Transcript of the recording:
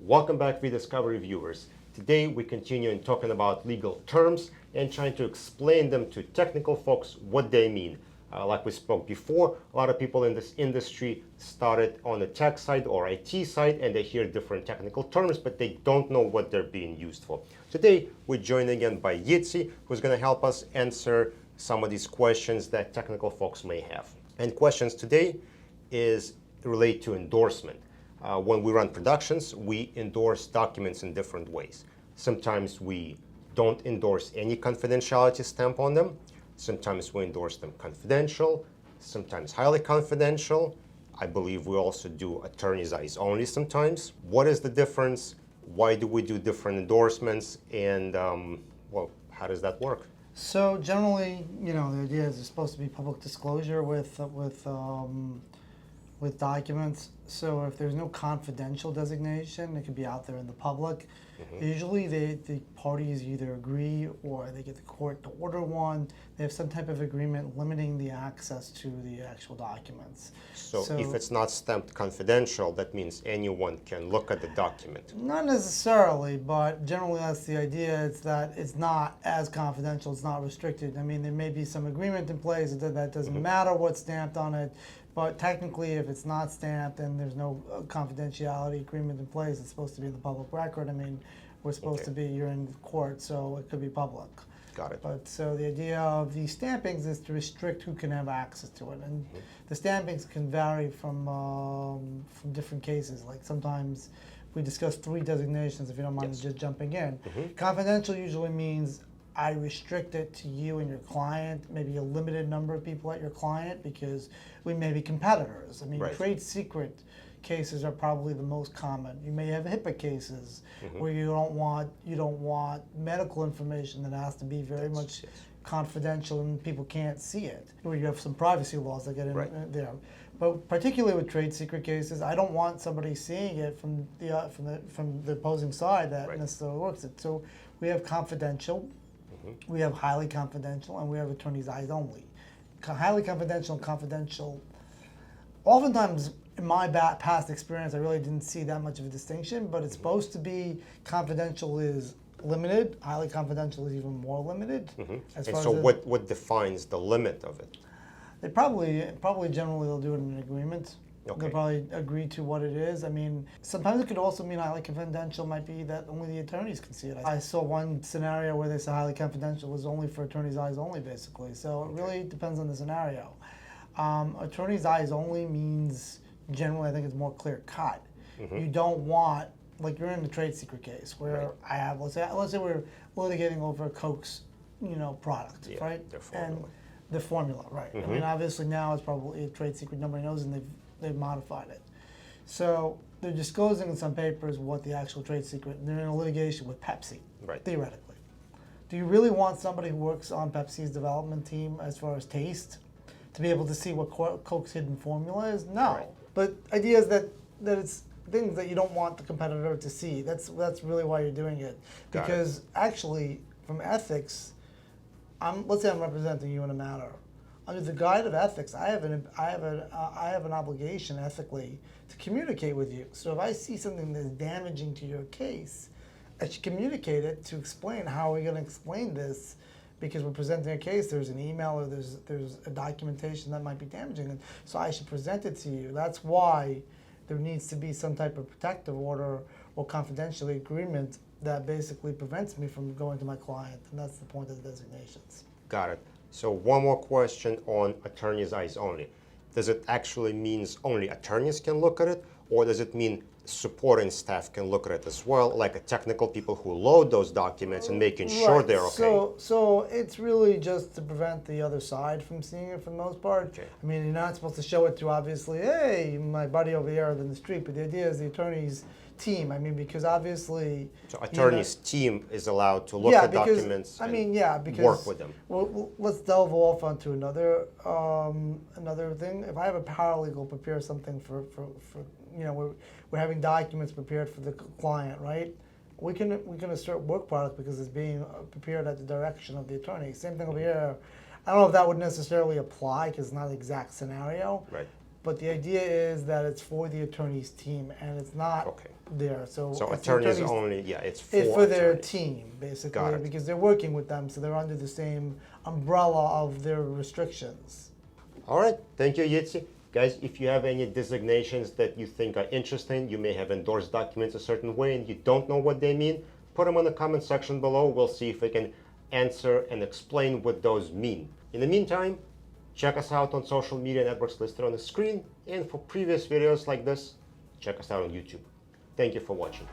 Welcome back, eDiscovery viewers. Today we continue in talking about legal terms and trying to explain them to technical folks what they mean. Like we spoke before, a lot of people in this industry started on the tech side or IT side and they hear different technical terms, but they don't know what they're being used for. Today we're joined again by Yitzy, who's going to help us answer some of these questions that technical folks may have. And questions today is relate to endorsement. When we run productions, we endorse documents in different ways. Sometimes we don't endorse any confidentiality stamp on them. Sometimes we endorse them confidential, sometimes highly confidential. I believe we also do attorney's eyes only sometimes. What is the difference? Why do we do different endorsements? And well, how does that work? So generally, the idea is there's supposed to be public disclosure with documents. So if there's no confidential designation, it could be out there in the public. Usually the parties either agree or they get the court to order one. They have some type of agreement limiting the access to the actual documents. So if it's not stamped confidential, that means anyone can look at the document. Not necessarily, but generally that's the idea. It's that it's not as confidential, it's not restricted. I mean, there may be some agreement in place that doesn't matter what's stamped on it, but technically if it's not stamped and there's no confidentiality agreement in place, it's supposed to be in the public record. I mean, we're supposed to be, you're in court, so it could be public. Got it. But so the idea of these stampings is to restrict who can have access to it. And the stampings can vary from different cases. Like sometimes we discuss 3 designations, if you don't mind just jumping in. Confidential usually means I restrict it to you and your client, maybe a limited number of people at your client because we may be competitors. I mean, trade secret cases are probably the most common. You may have HIPAA cases where you don't want medical information that has to be very much confidential and people can't see it. Where you have some privacy laws that get in there. But particularly with trade secret cases, I don't want somebody seeing it from the opposing side that necessarily works it. So we have confidential. We have highly confidential, and we have attorney's eyes only. Highly confidential and confidential, oftentimes in my past experience, I really didn't see that much of a distinction, but it's supposed to be confidential is limited, highly confidential is even more limited. And so what defines the limit of it? They probably generally they'll do it in an agreement. They'll probably agree to what it is. I mean, sometimes it could also mean highly confidential might be that only the attorneys can see it. I saw one scenario where they said highly confidential was only for attorney's eyes only, basically. So it really depends on the scenario. Attorney's eyes only means generally I think it's more clear cut. You don't want, like you're in a trade secret case where I have, let's say we're litigating over a Coke's, product, right? And the formula, right? I mean, obviously now it's probably a trade secret, nobody knows, and they've modified it. So they're disclosing in some papers what the actual trade secret, and they're in a litigation with Pepsi, theoretically. Do you really want somebody who works on Pepsi's development team as far as taste to be able to see what Coke's hidden formula is? No. But idea is that it's things that you don't want the competitor to see. That's really why you're doing it. Because actually, from ethics, let's say I'm representing you in a matter. Under the guide of ethics, I have an obligation ethically to communicate with you. So if I see something that's damaging to your case, I should communicate it to explain how we're going to explain this, because we're presenting a case. There's an email or there's a documentation that might be damaging, and so I should present it to you. That's why there needs to be some type of protective order or confidentiality agreement that basically prevents me from going to my client, and that's the point of the designations. Got it. So one more question on attorney's eyes only. Does it actually mean only attorneys can look at it, or does it mean supporting staff can look at it as well, like a technical people who load those documents and making sure they're okay? So it's really just to prevent the other side from seeing it for the most part. I mean, you're not supposed to show it to, obviously, hey, my buddy over here in the street, but the idea is the attorney's team. I mean, because obviously... So attorney's team is allowed to look at documents and work with them. Well, let's delve off onto another thing. If I have a paralegal prepare something for we're having documents prepared for the client, right? We can assert work product because it's being prepared at the direction of the attorney. Same thing over here. I don't know if that would necessarily apply because it's not the exact scenario. but the idea is that it's for the attorney's team and it's not Okay. there. So, So it's the attorneys attorney's- only, yeah, it's it's for their attorneys. team, Got basically, it. because they're working with them, so they're under the same umbrella of their restrictions. All right, thank you, Yitzy. Guys, if you have any designations that you think are interesting, you may have endorsed documents a certain way and you don't know what they mean, put them in the comment section below. We'll see if we can answer and explain what those mean. In the meantime, check us out on social media networks listed on the screen, and for previous videos like this, check us out on YouTube. Thank you for watching.